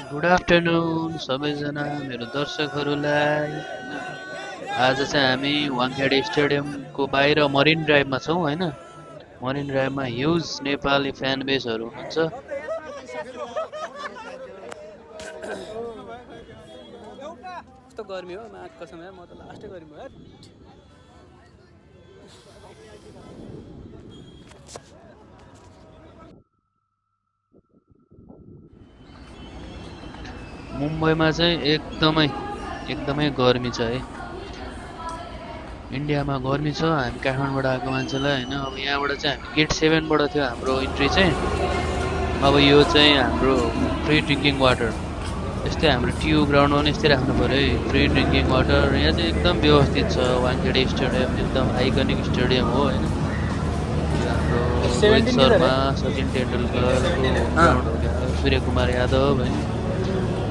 Good afternoon सबैजना मेरो दर्शकहरूलाई होइन। आज चाहिँ हामी वानखेडे स्टेडियमको बाहिर मरिन ड्राइभमा छौँ होइन। मरिन ड्राइभमा ह्युज नेपाली फ्यान बेसहरू हुनुहुन्छ। कस्तो गर्मी हो मा कसम यार, म त लास्टै गर्मी हो यार। मुम्बईमा चाहिँ एकदमै गर्मी छ है। इन्डियामा गर्मी छ, हामी काठमाडौँबाट आएको मान्छेलाई होइन। अब यहाँबाट चाहिँ हामी गेट 7बाट थियो हाम्रो इन्ट्री चाहिँ। अब यो चाहिँ हाम्रो फ्री ड्रिङ्किङ वाटर। यस्तै हाम्रो ट्युब ग्राउन्डमा पनि यस्तै राख्नु पऱ्यो है, फ्री ड्रिङ्किङ वाटर। यहाँ चाहिँ एकदम व्यवस्थित छ। वानखेडे स्टेडियम एकदम आइकनिक स्टेडियम हो होइन। यो हाम्रो रोहित 17 शर्मा, सचिन तेन्दुलकरको ग्राउन्ड हो क्या, सूर्य कुमार यादव होइन।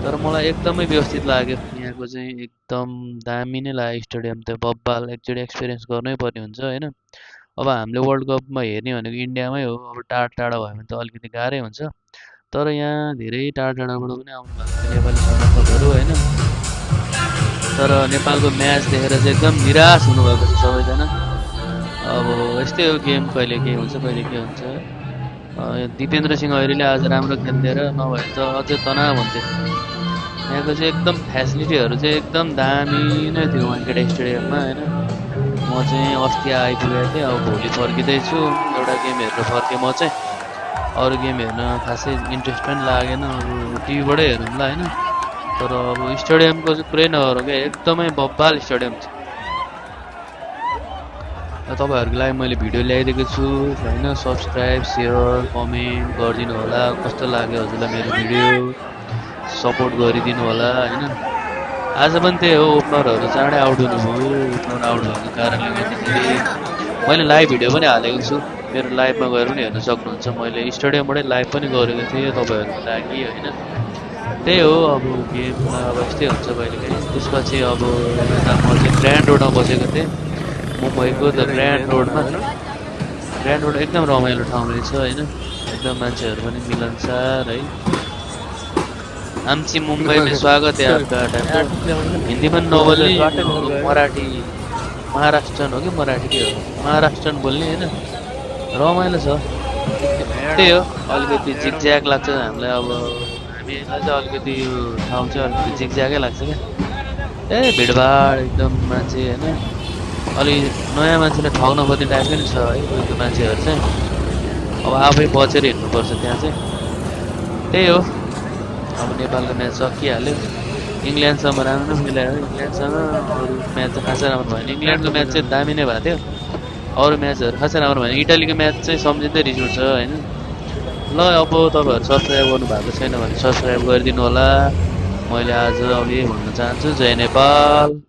तर मलाई एकदमै व्यवस्थित लाग्यो यहाँको चाहिँ, एकदम दामी नै लाग्यो स्टेडियम त। बब्बाल एकचोटि एक्सपिरियन्स गर्नै पर्ने हुन्छ होइन। अब हामीले वर्ल्ड कपमा हेर्ने भनेको इन्डियामै हो। अब टाढा टाढा भयो भने त अलिकति गाह्रै हुन्छ। तर यहाँ धेरै टाढा टाढाबाट पनि आउनु भएको छ नेपाली समर्थकहरू होइन। तर नेपालको म्याच देखेर चाहिँ एकदम निराश हुनुभएको छ सबैजना। अब यस्तै हो, गेम कहिले के हुन्छ कहिले के हुन्छ। दिपेन्द्र सिंह ऐरीले आज राम्रो खेलिदिएर नभए त अझै तनाव हुन्थ्यो। यहाँको चाहिँ एकदम फेसिलिटीहरू चाहिँ एकदम दामी नै थियो वानखेडे स्टेडियममा होइन। म चाहिँ अस्ति आइपुगेको थिएँ, अब भोलि फर्किँदैछु। एउटा गेम हेरेर फर्केँ म चाहिँ। अरू गेम हेर्न खासै इन्ट्रेस्ट पनि लागेन, अब टिभीबाटै हेरौँला होइन। तर अब स्टेडियमको चाहिँ कुरै नगरौँ क्या, एकदमै बब्बाल स्टेडियम छ। तपाईँहरूको लागि मैले भिडियो ल्याइदिएको छु होइन। सब्सक्राइब, सेयर, कमेन्ट गरिदिनु होला। कस्तो लाग्यो हजुरलाई मेरो भिडियो, सपोर्ट गरिदिनु होला होइन। आज पनि त्यही हो, ओपनरहरू चाँडै आउट हुनुभयो। ओपनर आउट भएको कारणले गर्दाखेरि मैले लाइभ भिडियो पनि हालेको छु, मेरो लाइभमा गएर पनि हेर्न सक्नुहुन्छ। मैले स्टेडियमबाटै लाइभ पनि गरेको थिएँ तपाईँहरूको लागि होइन। त्यही हो, अब गेममा अब यस्तै हुन्छ कहिलेकाहीँ। त्यसपछि अब यता म चाहिँ ग्रान्ड रोडमा बसेको थिएँ, मुम्बईको द ग्रान्ड रोडमा। ग्रान्ड रोड एकदम रमाइलो ठाउँ रहेछ होइन। एकदम मान्छेहरू पनि मिलनसार है। आमची मुंबई में स्वागत है आपका। टाइप हिंदी में नोबली मराठी महाराष्ट्रन हो कि मराठी के हो, महाराष्ट्रन बोल्ने होइन। रमाइलो छ। त्यही हो, अलिकति झिकझ्याक लाग्छ हामीलाई। अब हामीलाई चाहिँ अलिकति यो ठाउँ चाहिँ अलिकति झिकझ्याकै लाग्छ क्या। ए भिडभाड एकदम मान्छे होइन। अलि नयाँ मान्छेलाई ठग्न खोज्ने टाइपकै नि छ है कोही कोही मान्छेहरू चाहिँ। अब आफै बचेर हिँड्नुपर्छ त्यहाँ चाहिँ। त्यही हो, अब नेपालको म्याच सकिहाल्यो। इङ्ल्यान्डसँग राम्रो मिलायो। इङ्ल्यान्डसँग अरू म्याच चाहिँ खासै राम्रो भएन। इङ्ल्यान्डको म्याच चाहिँ दामी नै भएको थियो, अरू म्याचहरू खासै राम्रो भएन। इटालीको म्याच चाहिँ सम्झिँदै रिस उठ्छ होइन। ल अब तपाईँहरू सब्सक्राइब गर्नु भएको छैन भने सब्सक्राइब गरिदिनु होला। मैले आज अब यही भन्न चाहन्छु, जय नेपाल।